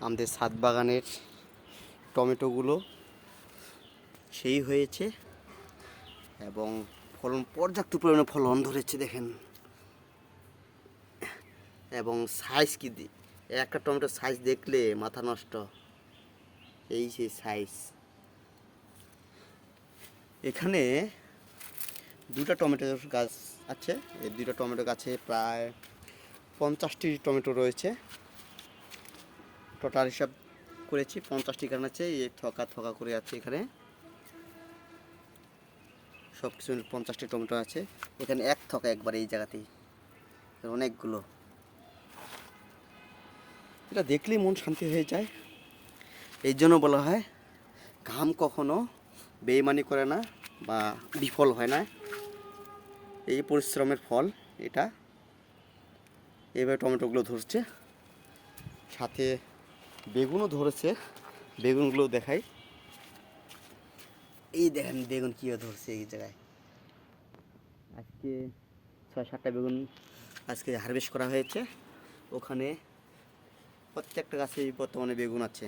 আমাদের ছাদ বাগানের টমেটোগুলো সেই হয়েছে এবং ফলন পর্যাপ্ত পরিমাণে ফলন ধরেছে দেখেন। এবং সাইজ কি একটা টমেটোর সাইজ দেখলে মাথা নষ্ট, এই সেই সাইজ। এখানে দুটা টমেটোর গাছ আছে, এই দুটো টমেটো গাছে প্রায় 50টি টমেটো রয়েছে। টোটাল হিসাব করেছি 50টি গাছ আছে, এই থকা থকা করে আছে এখানে সব কিছু 50টি টমেটো আছে। এখানে এক থকা একবার এই জায়গাতেই অনেকগুলো। এটা দেখলেই মন শান্তি হয়ে যায়। এই জন্য বলা হয় ঘাম কখনো বেইমানি করে না বা বিফল হয় না, এই পরিশ্রমের ফল এটা। এইভাবে টমেটোগুলো ধরছে, সাথে বেগুনও ধরেছে, বেগুনগুলো দেখাই। এই দেখেন বেগুন কীভাবে ধরছে এই জায়গায়। আজকে 6-7টা বেগুন আজকে হারভেস্ট করা হয়েছে। ওখানে প্রত্যেকটা গাছেই বর্তমানে বেগুন আছে,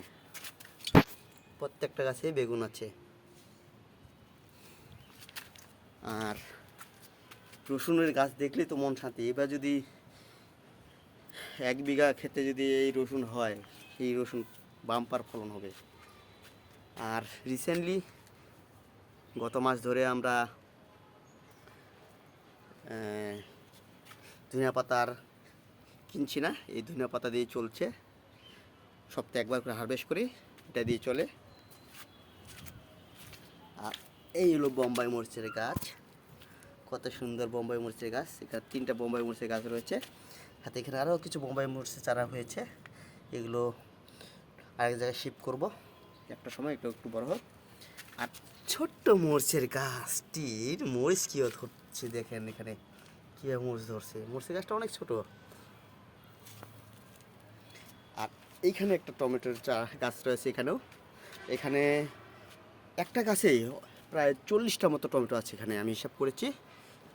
প্রত্যেকটা গাছেই বেগুন আছে। আর রসুনের গাছ দেখলেই তো মন শান্তি। এবার যদি 1 বিঘা ক্ষেতে যদি এই রসুন হয়, সেই রসুন বাম্পার ফলন হবে। আর রিসেন্টলি গত মাস ধরে আমরা ধনিয়া পাতার কিনছি না, এই ধনিয়া পাতা দিয়ে চলছে। সপ্তাহে একবার করে হারভেস্ট করি, এটা দিয়ে চলে। আর এই হলো বোম্বাই মরিচের গাছ, কত সুন্দর বোম্বাই মরিচের গাছ। এখানে 3টা বোম্বাই মরিচের গাছ রয়েছে, সাথে এখানে আরও কিছু বোম্বাই মরিচের চারা হয়েছে। এগুলো আরেক জায়গায় শিফট করব একটা সময়, একটু একটু বড় হোক। আর ছোট্ট মরিচের গাছটির মরিচ কীভাবে ধরছে দেখেন, এখানে কীভাবে মরিচ ধরছে। মরিচের গাছটা অনেক ছোট। আর এইখানে একটা টমেটোর গাছ রয়েছে এখানেও। এখানে একটা গাছেই প্রায় 40টা মতো টমেটো আছে এখানে, আমি হিসাব করেছি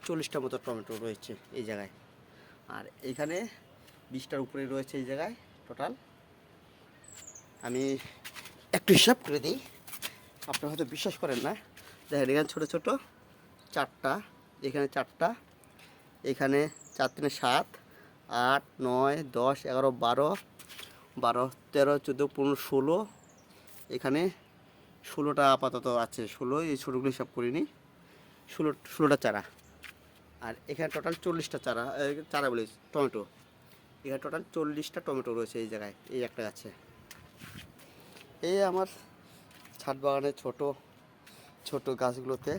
40টা মতো টমেটো রয়েছে এই জায়গায়। আর এইখানে 20টার উপরে রয়েছে এই জায়গায় টোটাল। আমি একটু হিসাব করে দিই, আপনারা হয়তো বিশ্বাস করেন না। দেখেন এখানে ছোটো ছোটো 4টা, এখানে 4টা, এখানে 4 3 7 8 9 10 11 12 12 13 14 15 16, এখানে 16টা আপাতত আছে। 16, এই ছোটোগুলো হিসাব করিনি। 16টা চারা। আর এখানে টোটাল 40টা চারা, চারা বলি টমেটো। এখানে টোটাল 40টা টমেটো রয়েছে এই জায়গায়, এই একটা গাছে। এই আমার ছাদ বাগানের ছোট ছোট গাছগুলোতে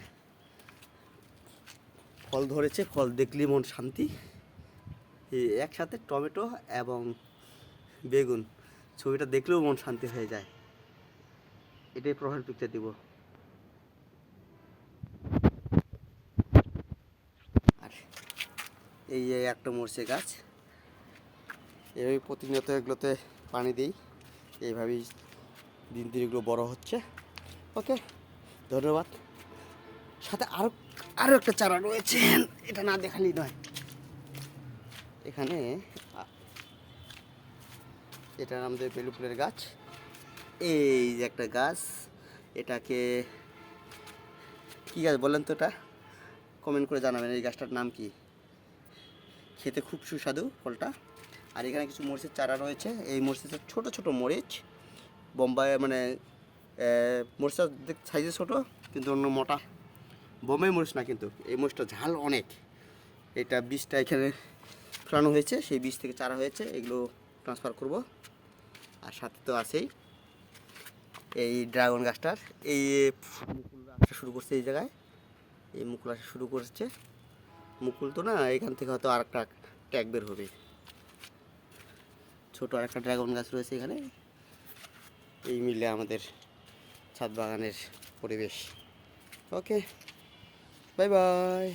ফল ধরেছে, ফল দেখলেই মন শান্তি। এই একসাথে টমেটো এবং বেগুন, ছবিটা দেখলেও মন শান্তি হয়ে যায়। এটাই প্রোফাইল পিকচার দিব। আর এই একটা মরচে গাছ, এইভাবে প্রতিনিয়ত এগুলোতে পানি দিই, এইভাবেই দিন দিন এগুলো বড় হচ্ছে। ওকে, ধন্যবাদ। সাথে আরও একটা চারা রয়েছে, এটা না দেখালেই নয়। এখানে এটা আমাদের বেলু ফুলের গাছ। এই যে একটা গাছ, এটাকে কী গাছ বলেন তো, এটা কমেন্ট করে জানাবেন এই গাছটার নাম কি। খেতে খুব সুস্বাদু ফলটা। আর এখানে কিছু মরিচের চারা রয়েছে, এই মরিচের ছোট ছোট মরিচ, বোম্বাই মানে মরিচটা সাইজে ছোটো কিন্তু অন্য মোটা। বোম্বাই মরিচ না কিন্তু, এই মরিচটা ঝাল অনেক। এটা বীজটা এখানে ফলানো হয়েছে, সেই বীজ থেকে চারা হয়েছে, এগুলো ট্রান্সফার করব। আর সাথে তো আছেই এই ড্রাগন গাছটার এই মুকুল আসা শুরু করছে এই জায়গায়, এই মুকুল আসা শুরু করছে। মুকুল তো না, এখান থেকে হয়তো আর একটা ট্যাগ বের হবে। ছোটো আর একটা ড্রাগন গাছ রয়েছে এখানে। এই মিলে আমাদের ছাদ বাগানের পরিবেশ। ওকে, বাই বাই।